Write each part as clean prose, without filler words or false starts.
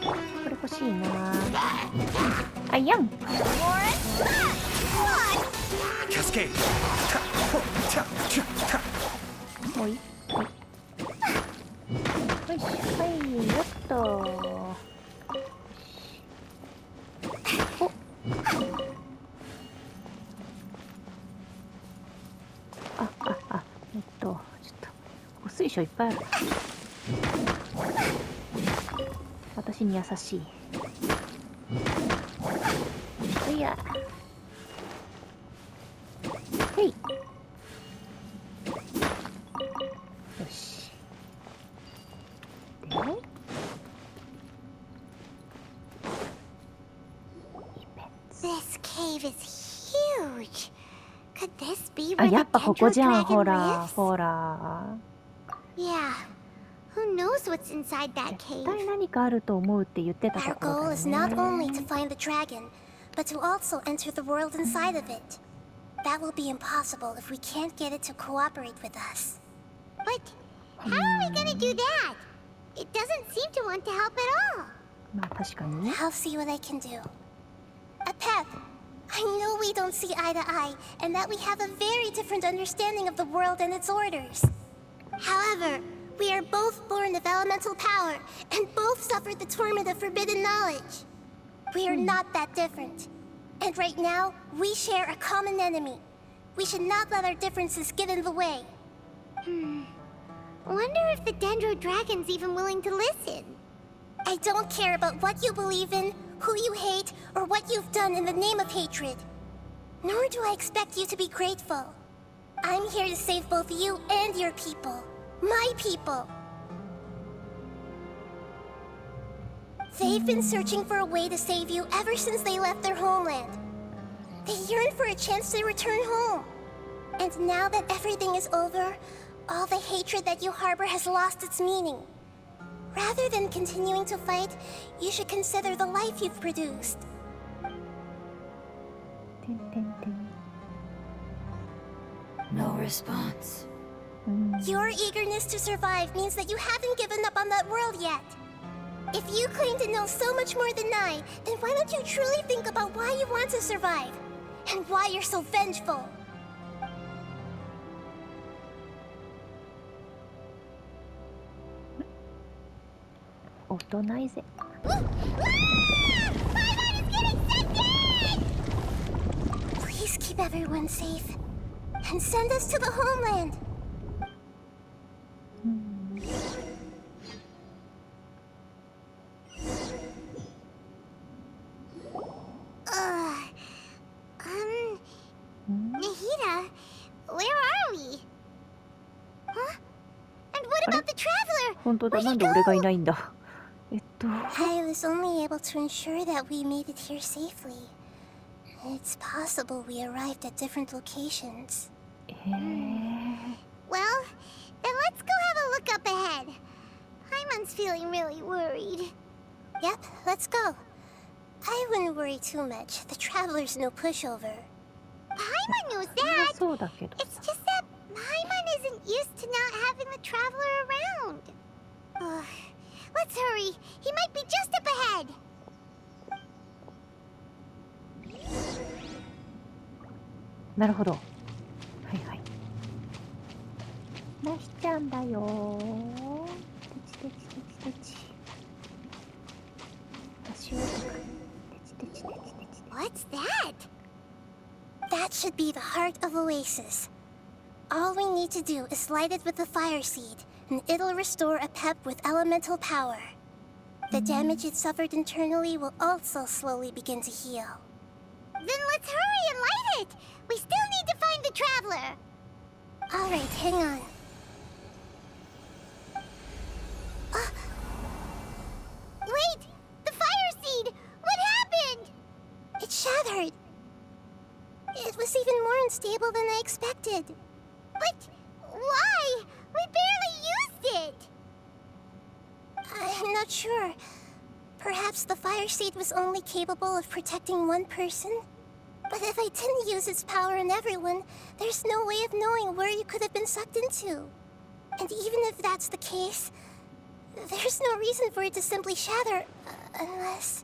これ欲しいな。あ、やん。Cascade. もういい。よし、はい、よっと。お。ちょっと水晶いっぱいある。私に優しい。いや。へい。よし。で、This cave is huge. Could this be あ、 where や the っぱここ Dendro じゃん。 Dragon ほら、 lives? ほら。 Yeah. Who knows what's inside that 絶 cave? 対何かあると思うって言ってたと Our ころだ goal よ is not only to ね。 find the dragon, but to also enter the world inside of it. That will be impossible if we can't get it to cooperate with us. But how are we gonna do that? It doesn't seem to want to help at all. まあ確かに。 I'll see what I can do. Pep, I know we don't see eye to eye, and that we have a very different understanding of the world and its orders. However, we are both born of elemental power, and both suffered the torment of forbidden knowledge. We are not that different. And right now, we share a common enemy. We should not let our differences get in the way. Wonder if the Dendro Dragon's even willing to listen. I don't care about what you believe in, who you hate, or what you've done in the name of hatred. Nor do I expect you to be grateful. I'm here to save both you and your people. My people. They've been searching for a way to save you ever since they left their homeland. They yearn for a chance to return home. And now that everything is over, all the hatred that you harbor has lost its meaning. Rather than continuing to fight, you should consider the life you've produced. てんてんてん。 No response. Your eagerness to survive means that you haven't given up on that world yet. If you claim to know so much more than I, then why don't you truly think about why you want to survive? And why you're so vengeful? おとないぜ。 Please keep everyone safe. And send us to the homeland. Nahida, where are we? Huh? And what about the traveler? 本当だ。 Where'd なん he で俺がい go? ないんだ。I was only able to ensure that we made it here safely. It's possible we arrived at different locations. Well, then let's go have a look up ahead. Paimon's feeling really worried. Yep, let's go. I wouldn't worry too much. The traveler's no pushover. Paimon knows そりゃ that. そうだけど It's さ。 just that Paimon isn't used to not having the traveler around. Let's hurry. He might be just up ahead. なるほど。はいはい。なひちゃんだよー。てちてちてちてち。足音が。てちてちてちてち。 What's that? That should be the heart of Oasis. All we need to do is light it with the fire seed, and it'll restore a pep with elemental power. The damage it suffered internally will also slowly begin to heal. Then let's hurry and light it! We still need to find the traveler! Alright, hang on. Wait! The fire seed! What happened? It shattered. It was even more unstable than I expected. But why? We barely used it! I'm not sure. Perhaps the fire seed was only capable of protecting one person? But if I didn't use its power on everyone, there's no way of knowing where you could have been sucked into. And even if that's the case, there's no reason for it to simply shatter, unless...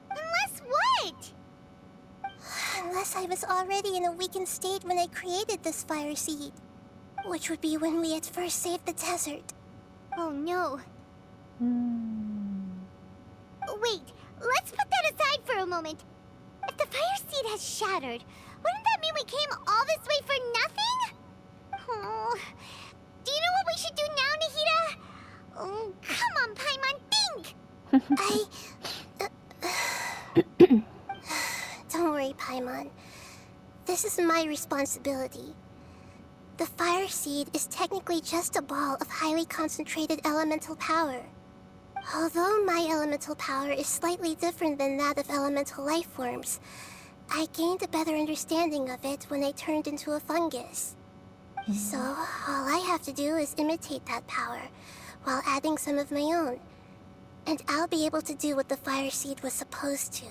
Unless what? Unless I was already in a weakened state when I created this fire seed. Which would be when we at first saved the desert. Oh no. Hmm. Wait, let's put that aside for a moment. If the fire seed has shattered, wouldn't that mean we came all this way for nothing? Oh, do you know what we should do now, Nahida? Oh, come on, Paimon, think! Don't worry, Paimon. This is my responsibility. The fire seed is technically just a ball of highly concentrated elemental power. Although my elemental power is slightly different than that of elemental life forms, I gained a better understanding of it when I turned into a fungus. So, all I have to do is imitate that power, while adding some of my own. And I'll be able to do what the fire seed was supposed to.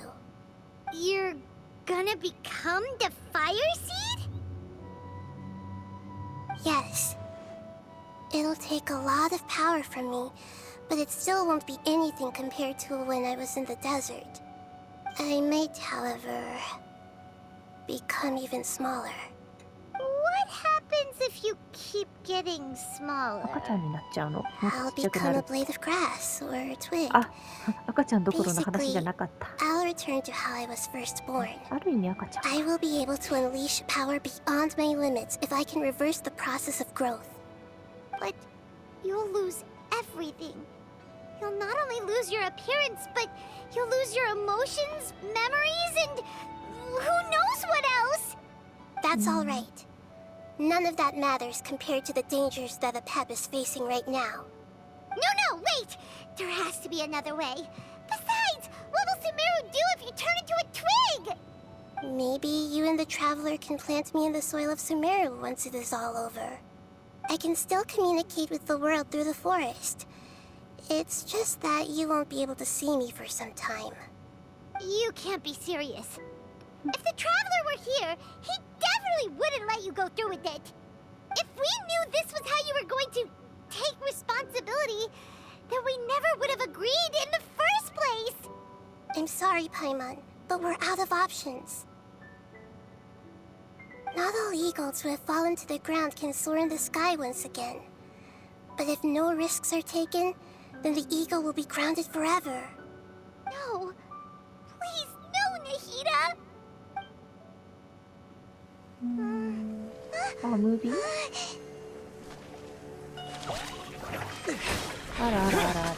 You're gonna become the fire seed? Yes. It'll take a lot of power from me, but it still won't be anything compared to when I was in the desert. I might, however, become even smaller. What happens if you keep getting smaller? 赤ちゃんになっちゃうの。もっ I'll とちっちゃく become な a る。 blade of grass or a twig. あ、赤ちゃんどころの話じゃなかった。 I'll return to how I was first born. ある意味赤ちゃん。 I will be able to unleash power beyond my limits if I can reverse the process of growth. But you'll lose everything. You'll not only lose your appearance, but you'll lose your emotions, memories, and who knows what else? That's all right. None of that matters compared to the dangers that Apep is facing right now. No, wait! There has to be another way. Besides, what will Sumeru do if you turn into a twig? Maybe you and the Traveler can plant me in the soil of Sumeru once it is all over. I can still communicate with the world through the forest. It's just that you won't be able to see me for some time. You can't be serious. If the Traveler were here, he definitely wouldn't let you go through with it. If we knew this was how you were going to take responsibility, then we never would have agreed in the first place. I'm sorry, Paimon, but we're out of options. Not all eagles who have fallen to the ground can soar in the sky once again. But if no risks are taken, then the eagle will be grounded forever. No. Please, no, Nahida! あ、ムービー？あらあらあらあら。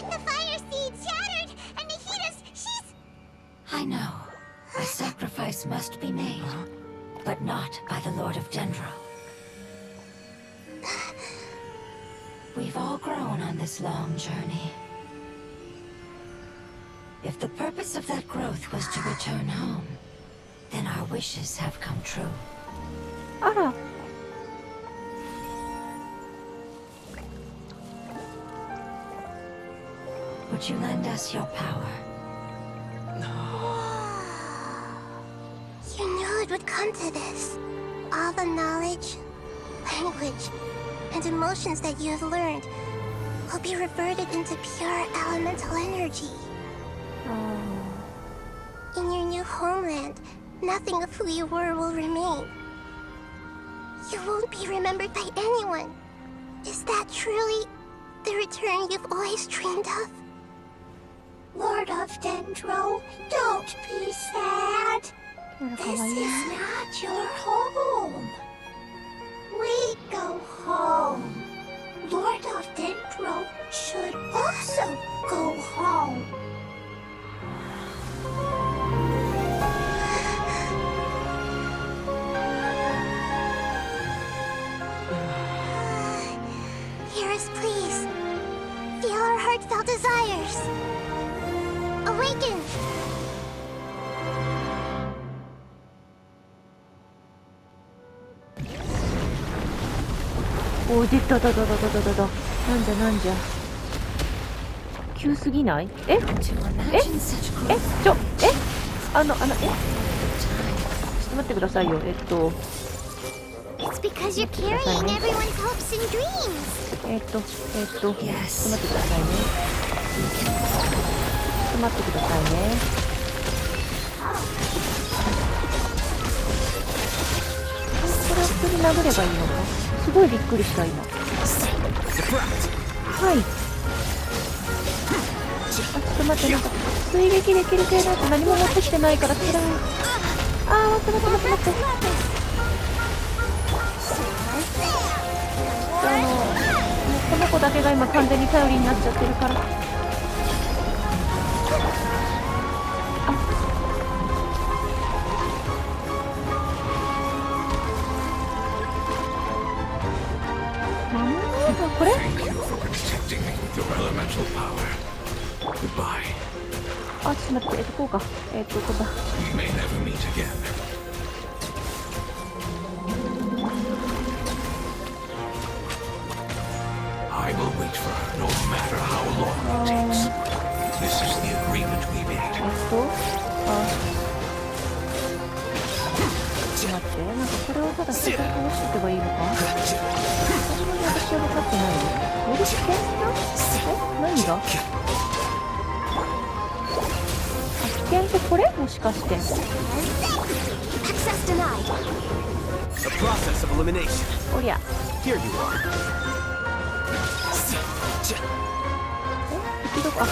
The fire seed shattered, and she's... I know. A sacrifice must be made, but not by the Lord of Dendro. We've all grown on this long journey. If the purpose of that growth was to return home, then our wishes have come true. あら。Would you lend us your power? You knew it would come to this. All the knowledge, language, and emotions that you have learned will be reverted into pure elemental energy. あ In your new homeland, nothing of who you were will remain. You won't be remembered by anyone. Is that truly the return you've always dreamed of? Lord of Dendro, don't be sad. あら、か This わいい。 is not your home. We go home. Lord of Dendro should also go home. Hear us, please. Feel our heartfelt desires. Awaken! お、出ただだだだだだだ。なんじゃなんじゃ。急すぎない？え？ To え？ imagine such え？ growth. ちょっと待ってくださいよ。It's because you're carrying everyone's hopes and dreams. ちょっと待ってくださいね。ちょっと待ってくださいね。これを普通に殴ればいいのか？すごいびっくりした今。はい。ちょっと待って、なんか追撃できる系のやつ何も持ってきてないから辛い。待って。もうこの子だけが今完全に頼りになっちゃってるから。これ？ Thank you for protecting me with your elemental power. Goodbye. ちょっと待って、こうか。こうだ。 We may never meet again. I will wait for her no matter how long it takes. This is the agreement we made. ちょっと待って、なんかこれをただ下から倒しておけばいいのか？あんまり私は分かってないよ。より危険な？何が？危険ってこれ？もしかして。Access denied. The process of elimination. おりゃ。 Here you are. 敵どこ？これ？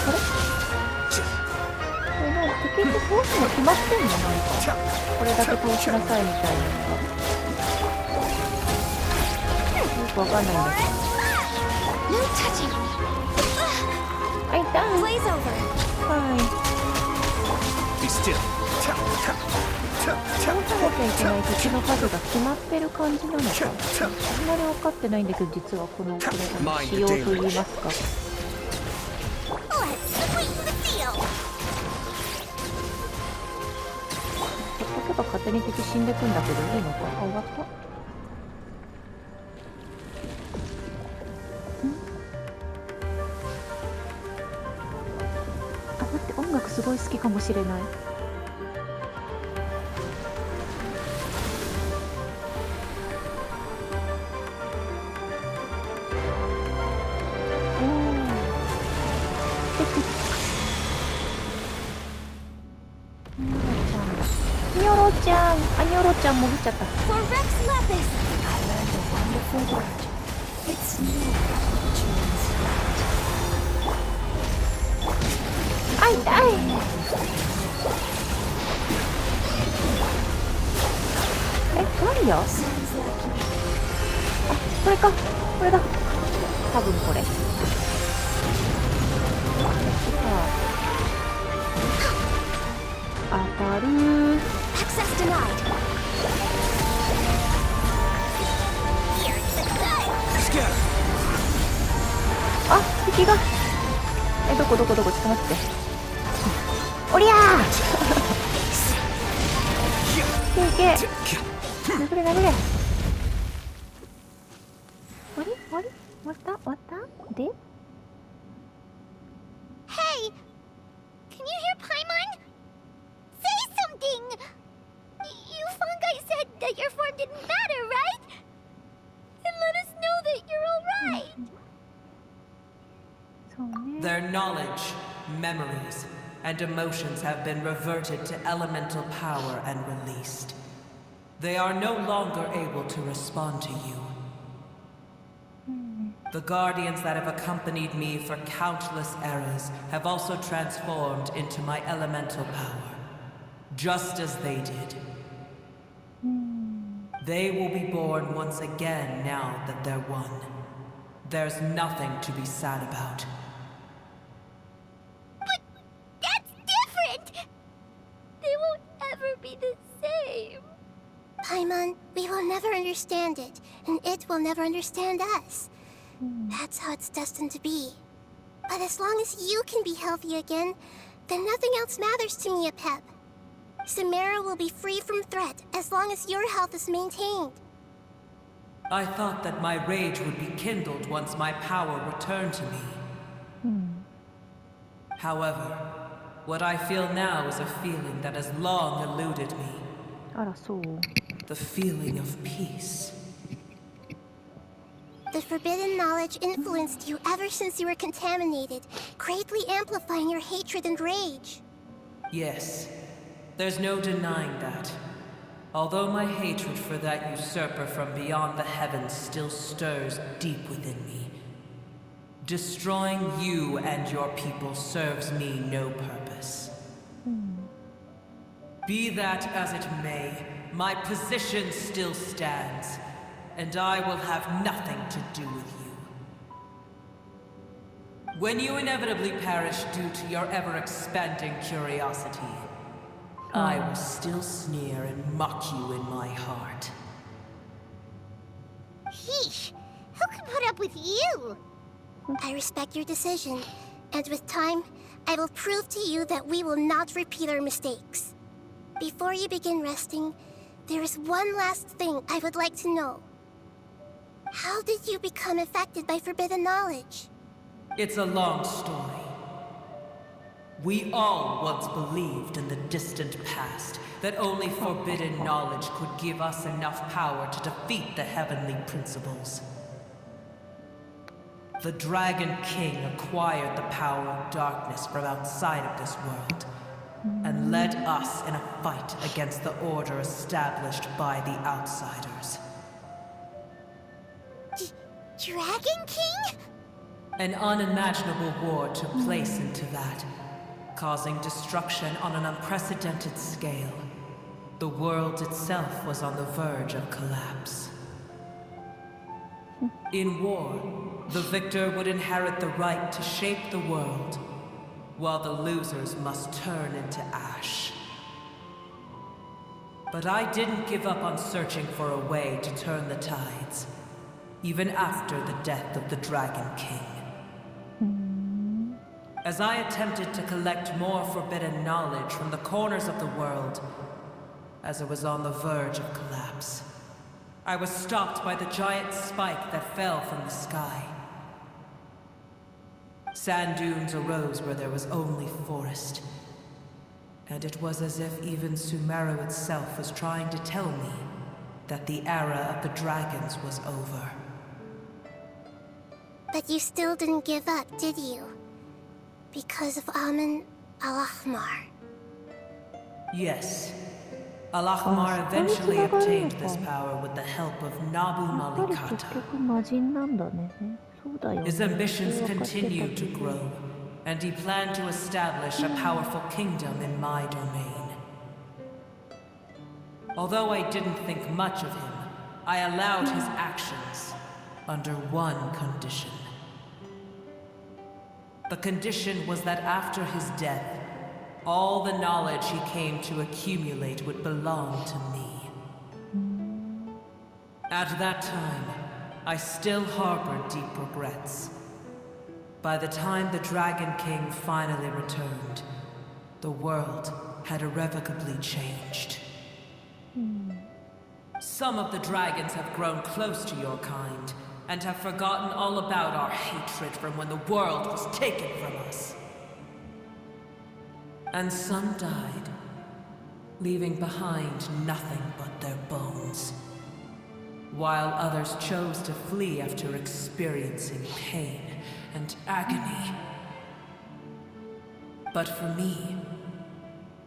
なんか敵って通すの決まってんの？なんかこれだけ通しなさいみたいなのがよくわかんないんだけど。 No touching. はい、ダウン。 Blaze over. はい。 Be still. 倒さなきゃいけない敵の数が決まってる感じなのか。あんまり分かってないんだけど、実はこれが仕様といいますか。 Let's sweeten the deal. ほっとけば勝手に敵死んでくんだけどいいのか。終わった。待って、音楽すごい好きかもしれない。ニョロちゃん、ニョロちゃん潜っちゃった。 For Rex Lapis. I learned a wonderful word. It's new to痛い。ガリア？これか。これだ。多分これ。当たる。 Access denied. Scatter. 敵が。どこちょっと待って。おりゃー。いけ。殴れ。終わり終わったで Hey! Can you hear Paimon? Say something! You fungi said that your form didn't matter, right? And let us know that you're alright! そうね。 Their knowledge, memories, and emotions have been reverted to elemental power and released. They are no longer able to respond to you. The guardians that have accompanied me for countless eras have also transformed into my elemental power, just as they did. They will be born once again now that they're one. There's nothing to be sad about. But that's different! They won't ever be the same. Paimon, we will never understand it, and it will never understand us. That's how it's destined to be. But as long as you can be healthy again, then nothing else matters to me, Apep. Samara will be free from threat as long as your health is maintained. I thought that my rage would be kindled once my power returned to me. However, what I feel now is a feeling that has long eluded me. あら、そう。 The feeling of peace. The forbidden knowledge influenced you ever since you were contaminated, greatly amplifying your hatred and rage. Yes, there's no denying that. Although my hatred for that usurper from beyond the heavens still stirs deep within me, destroying you and your people serves me no purpose. Be that as it may, my position still stands, and I will have nothing to do with you. When you inevitably perish due to your ever-expanding curiosity, I will still sneer and mock you in my heart. Heesh! Who can put up with you? I respect your decision, and with time, I will prove to you that we will not repeat our mistakes. Before you begin resting, there is one last thing I would like to know. How did you become affected by forbidden knowledge? It's a long story. We all once believed in the distant past that only forbidden knowledge could give us enough power to defeat the heavenly principles. The Dragon King acquired the power of darkness from outside of this world, and led us in a fight against the order established by the outsiders. Dragon King? An unimaginable war took place into that, causing destruction on an unprecedented scale. The world itself was on the verge of collapse. In war, the victor would inherit the right to shape the world, while the losers must turn into ash. But I didn't give up on searching for a way to turn the tides, even after the death of the Dragon King. As I attempted to collect more forbidden knowledge from the corners of the world, as it was on the verge of collapse, I was stopped by the giant spike that fell from the sky. Sand dunes arose where there was only forest, and it was as if even Sumeru itself was trying to tell me that the era of the dragons was over. But you still didn't give up, did you? Because of Amun Al-Ahmar. Yes. Al-Ahmar eventually obtained this power with the help of Nabu やっぱり結 Malikata. 局魔人なんだね。そうだよね。 His ambitions 分かってたけど continued to grow, and he planned to establish a powerful kingdom in my domain. Although I didn't think much of him, I allowed his actions under one condition. The condition was that after his death, all the knowledge he came to accumulate would belong to me. At that time, I still harbored deep regrets. By the time the Dragon King finally returned, the world had irrevocably changed. Some of the dragons have grown close to your kind, and have forgotten all about our hatred from when the world was taken from us. And some died, leaving behind nothing but their bones, while others chose to flee after experiencing pain and agony. But for me,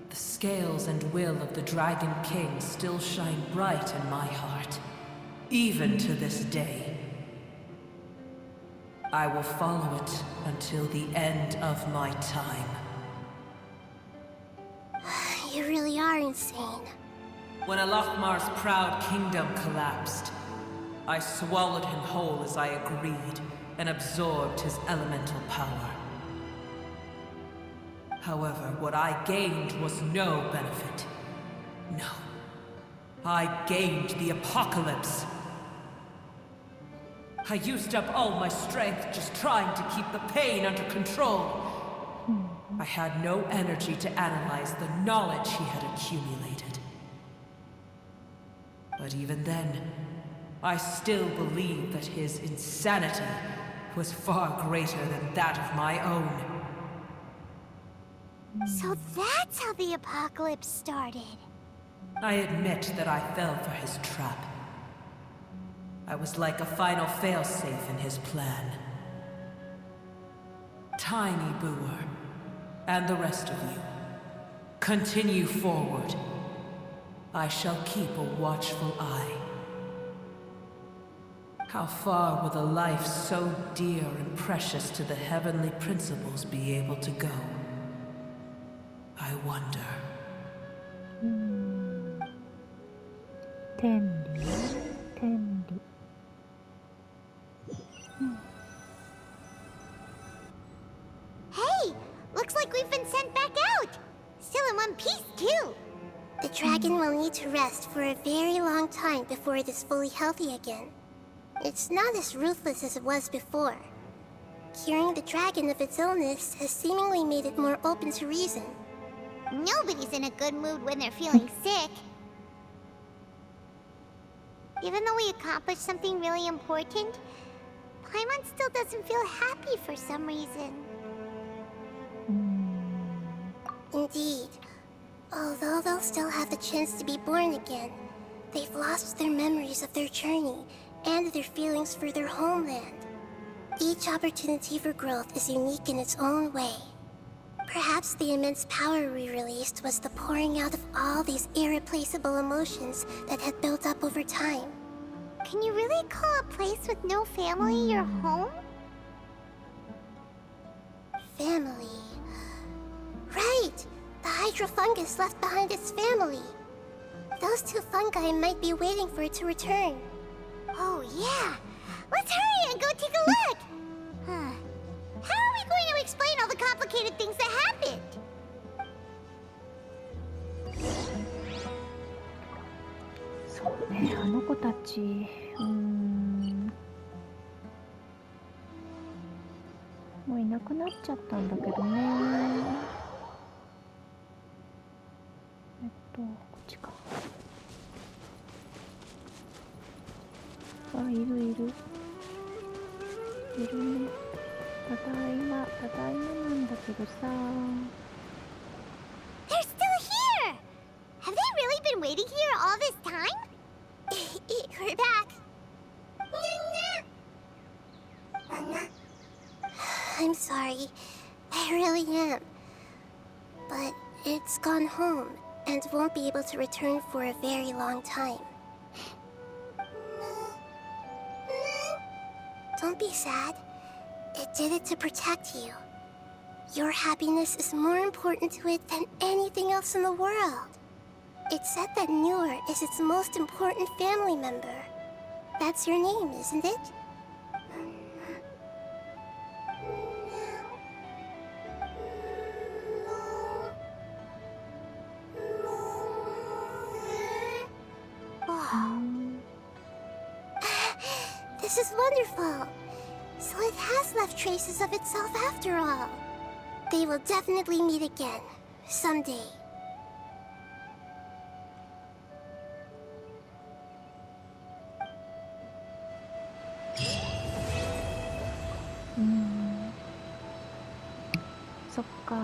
the scales and will of the Dragon King still shine bright in my heart, even to this day. I will follow it until the end of my time. You really are insane. When Al-Ahmar's proud kingdom collapsed, I swallowed him whole as I agreed, and absorbed his elemental power. However, what I gained was no benefit. No. I gained the apocalypse. I used up all my strength just trying to keep the pain under control. I had no energy to analyze the knowledge he had accumulated. But even then, I still believed that his insanity was far greater than that of my own. So that's how the apocalypse started. I admit that I fell for his trap. I was like a final failsafe in his plan. Tiny Booer, and the rest of you, continue forward. I shall keep a watchful eye. How far will a life so dear and precious to the heavenly principles be able to go? I wonder. 天理天理 Hey, looks like we've been sent back out. Still in one piece, too. The dragon will need to rest for a very long time before it is fully healthy again. It's not as ruthless as it was before. Curing the dragon of its illness has seemingly made it more open to reason. Nobody's in a good mood when they're feeling sick. Even though we accomplished something really important, Paimon still doesn't feel happy for some reason. Indeed. Although they'll still have the chance to be born again, they've lost their memories of their journey and their feelings for their homeland. Each opportunity for growth is unique in its own way. Perhaps the immense power we released was the pouring out of all these irreplaceable emotions that had built up over time. Can you really call a place with no family your home? Family. Right! The hydrofungus left behind its family. Those two fungi might be waiting for it to return. Oh, yeah. Let's hurry and go take a look. Huh. How are we going to explain all the complicated things that happened? そうね、あの子たちもういなくなっちゃったんだけどね。こっちか。あ、いるいるいるね。ただいまなんだけどさ。 They're still here! Have they really been waiting here all this time? We're back. I'm sorry. I really am. But it's gone home and won't be able to return for a very long time. Don't be sad. It did it to protect you. Your happiness is more important to it than anything else in the world. It's said that Newer is its most important family member. That's your name, isn't it? This is wonderful. So it has left traces of itself after all. They will definitely meet again, someday. So か。